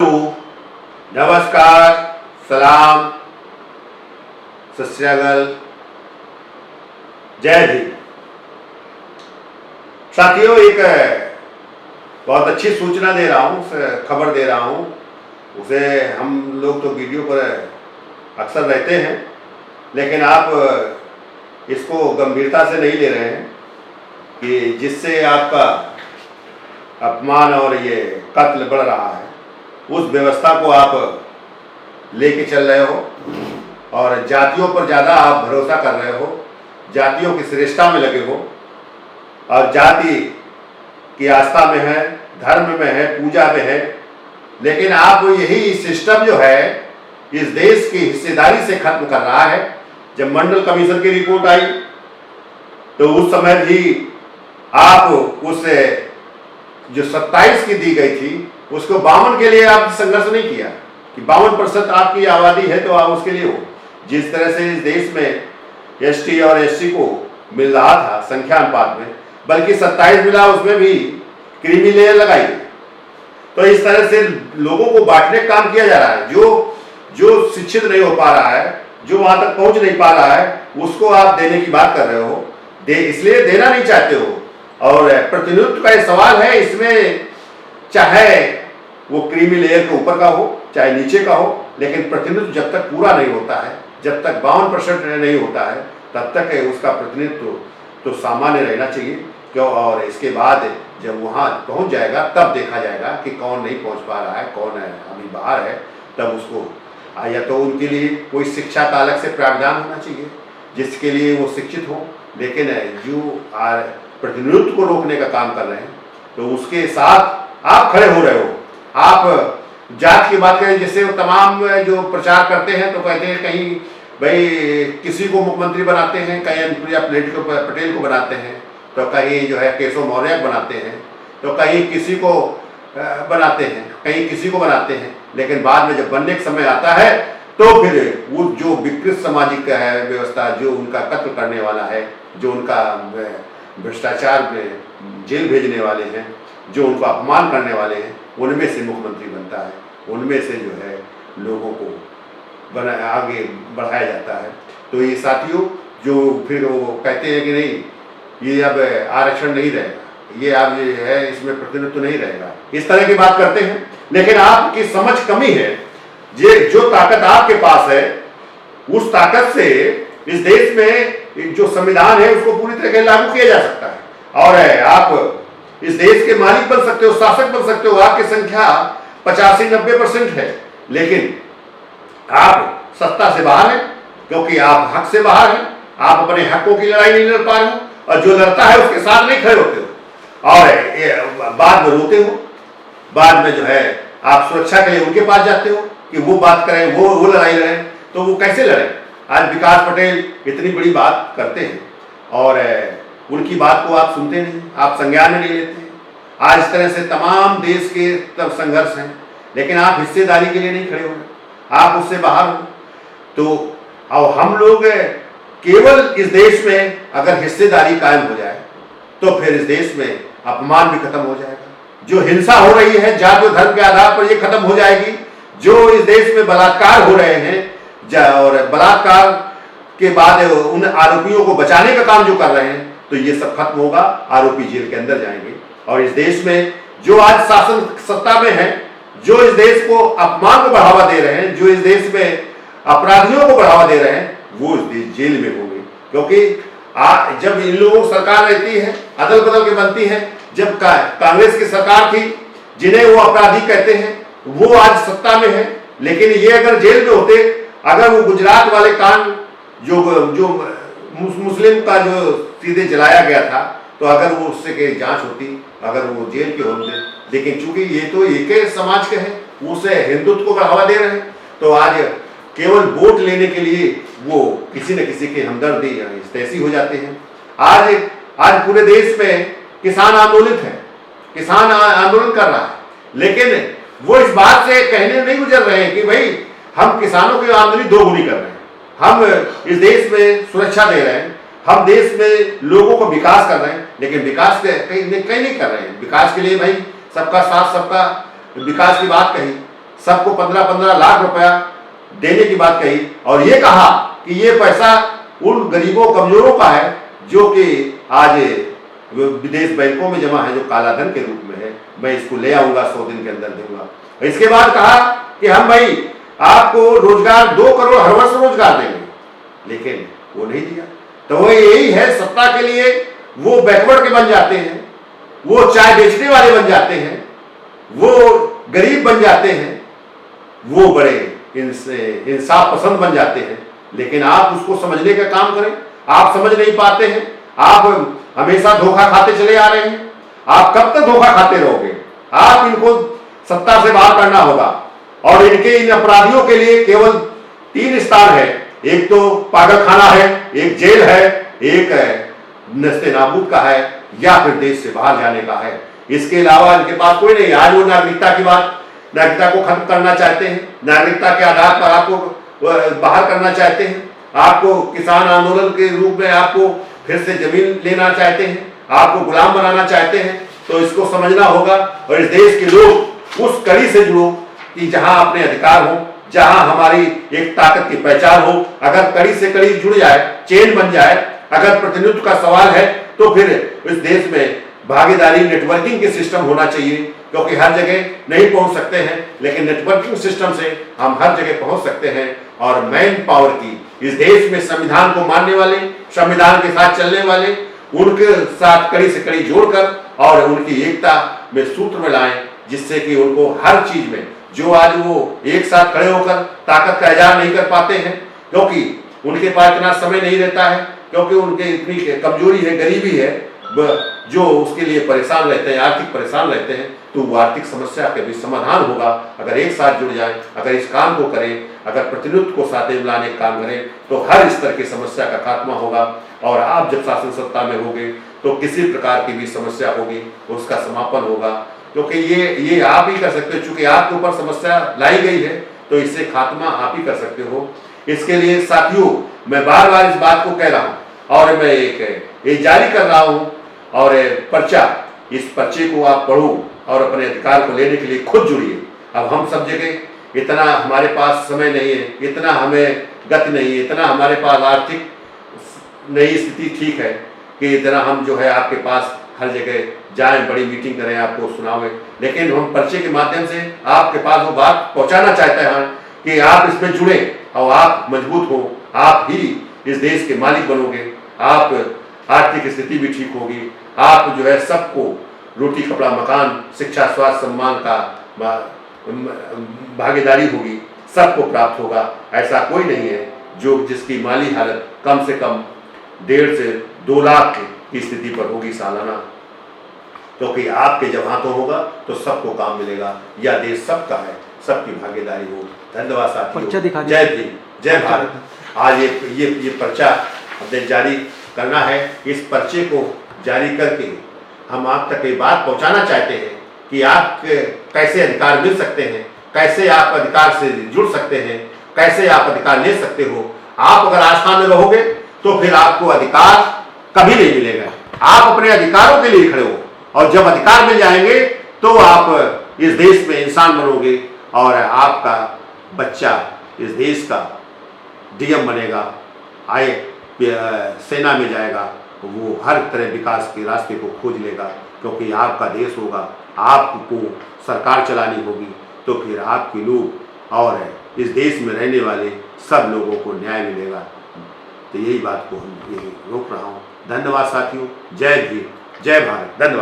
नमस्कार, सलाम, सत श्री अकाल, जय भीम। साथियों, एक बहुत अच्छी सूचना दे रहा हूँ, खबर दे रहा हूँ। उसे हम लोग तो वीडियो पर अक्सर रहते हैं, लेकिन आप इसको गंभीरता से नहीं ले रहे हैं कि जिससे आपका अपमान और ये कत्ल बढ़ रहा है, उस व्यवस्था को आप लेके चल रहे हो और जातियों पर ज़्यादा आप भरोसा कर रहे हो, जातियों की श्रेष्ठता में लगे हो और जाति की आस्था में है, धर्म में है, पूजा में है। लेकिन आप यही सिस्टम जो है इस देश की हिस्सेदारी से खत्म कर रहा है। जब मंडल कमीशन की रिपोर्ट आई तो उस समय भी आप उस जो 27 की दी गई थी उसको 52 के लिए आप संघर्ष नहीं किया कि 52% आपकी आबादी है तो आप उसके लिए हो। जिस तरह से इस देश में एसटी और एससी को मिल रहा था संख्या अनुपात में, बल्कि 27 मिला, उसमें भी क्रीमी लेयर लगाई गई। तो इस तरह से लोगों को बांटने का काम किया जा रहा है। जो शिक्षित नहीं हो पा रहा है, जो वहां तक पहुंच नहीं पा रहा है, उसको आप देने की बात कर रहे हो। इसलिए देना नहीं चाहते हो। और प्रतिनिधित्व का सवाल है इसमें, चाहे वो क्रीमी लेयर के ऊपर का हो चाहे नीचे का हो, लेकिन प्रतिनिधित्व जब तक पूरा नहीं होता है, जब तक 52% नहीं होता है, तब तक उसका प्रतिनिधित्व तो सामान्य रहना चाहिए। क्यों? और इसके बाद जब वहाँ पहुँच जाएगा तब देखा जाएगा कि कौन नहीं पहुँच पा रहा है, कौन है अभी बाहर है, तब उसको या तो उनके लिए कोई शिक्षा का अलग से प्रावधान होना चाहिए जिसके लिए वो शिक्षित हो। लेकिन जो प्रतिनिधित्व को रोकने का काम कर रहे हैं तो उसके साथ आप खड़े हो रहे हो। आप जात की बात करें, जिससे वो तमाम जो प्रचार करते हैं तो कहते हैं कहीं भाई किसी को मुख्यमंत्री बनाते हैं, कहीं अनुप्रिया पटेल को बनाते हैं, तो कहीं जो है केशव मौर्य बनाते हैं, तो कहीं किसी को बनाते हैं, कहीं किसी को बनाते हैं। लेकिन बाद में जब बनने का समय आता है तो फिर वो जो विकृत सामाजिक है व्यवस्था, जो उनका कत्ल करने वाला है, जो उनका भ्रष्टाचार में जेल भेजने वाले हैं, जो उनको अपमान करने वाले हैं, उनमें से मुख्यमंत्री बनता है, उनमें से जो है लोगों को आगे बढ़ाया जाता है। तो ये साथियों, जो फिर वो कहते हैं कि नहीं ये अब आरक्षण नहीं रहेगा, ये अब ये है इसमें प्रतिनिधित्व नहीं रहेगा, इस तरह की बात करते हैं। लेकिन आपकी समझ कमी है। ये जो ताकत आपके पास है, उस ताकत से इस देश में जो संविधान है उसको पूरी तरह से लागू किया जा सकता है और आप इस देश के मालिक बन सकते हो, शासक बन सकते हो। आपकी संख्या 85-90% है, लेकिन आप सत्ता से बाहर हैं क्योंकि आप हक से बाहर हैं। आप अपने हकों की लड़ाई नहीं लड़ पा रहे हो और जो लड़ता है उसके साथ नहीं खड़े होते हो और बाद में रोते हो। बाद में जो है आप सुरक्षा के लिए उनके पास जाते हो कि वो बात करें, वो लड़ाई लड़ें, तो वो कैसे लड़ें? आज विकास पटेल इतनी बड़ी बात करते हैं और उनकी बात को आप सुनते नहीं, आप संज्ञान में नहीं लेते। आज इस तरह से तमाम देश के तब संघर्ष हैं, लेकिन आप हिस्सेदारी के लिए नहीं खड़े हो, आप उससे बाहर हो। तो अब हम लोग केवल इस देश में अगर हिस्सेदारी कायम हो जाए तो फिर इस देश में अपमान भी खत्म हो जाएगा। जो हिंसा हो रही है जाति और धर्म के आधार पर, ये खत्म हो जाएगी। जो इस देश में बलात्कार हो रहे हैं और बलात्कार के बाद उन आरोपियों को बचाने का काम जो कर रहे हैं, तो ये सब खत्म होगा। आरोपी जेल के अंदर जाएंगे और इस देश में जो आज शासन सत्ता में है, जो इस देश को अपमान को बढ़ावा दे रहे हैं, जो इस देश में अपराधियों को बढ़ावा दे रहे हैं, वो इस देश जेल में होंगे। क्योंकि जब इन लोगों की सरकार रहती है, अदल बदल के बनती है, जब कांग्रेस की सरकार थी, जिन्हें वो अपराधी कहते हैं, वो आज सत्ता में है। लेकिन ये अगर जेल में होते, अगर वो गुजरात वाले कांड जो मुस्लिम का जो सीधे जलाया गया था, तो अगर वो उससे के जांच होती, अगर वो जेल के होते, लेकिन चूंकि ये तो एक ही समाज के हैं, उसे हिंदुत्व को बढ़ावा दे रहे हैं, तो आज केवल वोट लेने के लिए वो किसी न किसी के हमदर्दी ऐसी हो जाते हैं। आज पूरे देश में किसान आंदोलित है, किसान आंदोलन कर रहा है, लेकिन वो इस बात से कहने नहीं गुजर रहे हैं कि भाई हम किसानों की आमदनी दोगुनी कर रहे हैं, हम इस देश में सुरक्षा दे रहे हैं, हम देश में लोगों को विकास कर रहे हैं। लेकिन विकास कहीं नहीं कर रहे हैं। विकास के लिए भाई सबका साथ सबका विकास की बात कही, सबको 15-15 लाख रुपया देने की बात कही और ये कहा कि ये पैसा उन गरीबों कमजोरों का है जो कि आज विदेश बैंकों में जमा है, जो काला धन के रूप में है। मैं इसको ले आऊंगा, 100 दिन के अंदर दूंगा। इसके बाद कहा कि हम भाई आपको रोजगार 2 करोड़ हर वर्ष रोजगार देंगे, लेकिन वो नहीं दिया। तो वो यही है, सत्ता के लिए वो बैकवर्ड के बन जाते हैं, वो चाय बेचने वाले बन जाते हैं, वो गरीब बन जाते हैं, वो बड़े इंसाफ पसंद बन जाते हैं। लेकिन आप उसको समझने का काम करें, आप समझ नहीं पाते हैं, आप हमेशा धोखा खाते चले आ रहे हैं। आप कब तक धोखा खाते रहोगे? आप इनको सत्ता से बाहर करना होगा और इनके इन अपराधियों के लिए केवल 3 स्थान है, एक तो पागल खाना है, एक जेल है, एक नस्ते नाबूद का है, या फिर देश से बाहर जाने का है। इसके अलावा इनके पास कोई नहीं। आज वो नागरिकता की बात, नागरिकता को खत्म करना चाहते हैं, नागरिकता के आधार पर आपको बाहर करना चाहते हैं, आपको किसान आंदोलन के रूप में आपको फिर से जमीन लेना चाहते हैं, आपको गुलाम बनाना चाहते हैं। तो इसको समझना होगा और इस देश के लोग उस कड़ी से जुड़ो कि जहां अपने अधिकार हो, जहां हमारी एक ताकत की पहचान हो। अगर कड़ी से कड़ी जुड़ जाए, चेन बन जाए, अगर प्रतिनिधित्व का सवाल है तो फिर इस देश में भागीदारी, नेटवर्किंग के सिस्टम होना चाहिए, क्योंकि हर जगह नहीं पहुंच सकते हैं, लेकिन नेटवर्किंग सिस्टम से हम हर जगह पहुंच सकते हैं। और मैन पावर की इस देश में संविधान को मानने वाले, संविधान के साथ चलने वाले, उनके साथ कड़ी से कड़ी जोड़कर और उनकी एकता में सूत्र में लाएं, जिससे कि उनको हर चीज में, जो आज वो एक साथ खड़े होकर ताकत का इजहार नहीं कर पाते हैं, क्योंकि उनके पास इतना समय नहीं रहता है, क्योंकि उनके इतनी कमजोरी है, गरीबी है, जो उसके लिए परेशान रहते हैं, आर्थिक परेशान रहते हैं। तो वो आर्थिक समस्या का भी समाधान होगा अगर एक साथ जुड़ जाए, अगर इस काम को करें, अगर प्रतिनिधित्व को साथ में लाने का काम करें, तो हर स्तर की समस्या का खात्मा होगा। और आप जब शासन सत्ता में होंगे तो किसी प्रकार की भी समस्या होगी उसका समापन होगा, क्योंकि ये आप ही कर सकते हो। चूंकि आपके ऊपर समस्या लाई गई है तो इससे खात्मा आप ही कर सकते हो। इसके लिए साथियों, मैं बार बार इस बात को कह रहा हूं और मैं एक जारी कर रहा हूं और पर्चा, इस पर्चे को आप पढ़ो और अपने अधिकार को लेने के लिए खुद जुड़िए। अब हम सब जगह इतना हमारे पास समय नहीं है, इतना हमें गति नहीं है, इतना हमारे पास आर्थिक नई स्थिति ठीक है कि इतना हम जो है आपके पास हर जगह जाएं, बड़ी मीटिंग करें, आपको सुनावें। लेकिन हम पर्चे के माध्यम से आपके पास वो बात पहुंचाना चाहते हैं कि आप इसमें जुड़े और आप मजबूत हो, आप ही इस देश के मालिक बनोगे, आप आर्थिक स्थिति भी ठीक होगी, आप जो है सबको रोटी कपड़ा मकान शिक्षा स्वास्थ्य सम्मान का भागीदारी होगी, सबको प्राप्त होगा। ऐसा कोई नहीं है जो जिसकी माली हालत कम से कम 1.5 से 2 लाख की स्थिति पर होगी सालाना, क्योंकि आपके जब हाथों होगा तो सबको काम मिलेगा। यह देश सबका है, सबकी भागीदारी हो। धन्यवाद साथियों, जय भीम, जय भारत। आज ये पर्चा हमने जारी करना है। इस पर्चे को जारी करके हम आप तक ये बात पहुंचाना चाहते हैं कि आप कैसे अधिकार मिल सकते हैं, कैसे आप अधिकार से जुड़ सकते हैं, कैसे आप अधिकार ले सकते हो। आप अगर आस्था में रहोगे तो फिर आपको अधिकार कभी नहीं मिलेगा। आप अपने अधिकारों के लिए खड़े हो और जब अधिकार मिल जाएंगे तो आप इस देश में इंसान बनोगे और आपका बच्चा इस देश का डीएम बनेगा, सेना में जाएगा, वो हर तरह विकास के रास्ते को खोज लेगा, क्योंकि आपका देश होगा, आपको सरकार चलानी होगी, तो फिर आपके लोग और इस देश में रहने वाले सब लोगों को न्याय मिलेगा। तो यही बात को हम रोक रहा हूँ। धन्यवाद साथियों, जय भीम, जय भारत, धन्यवाद।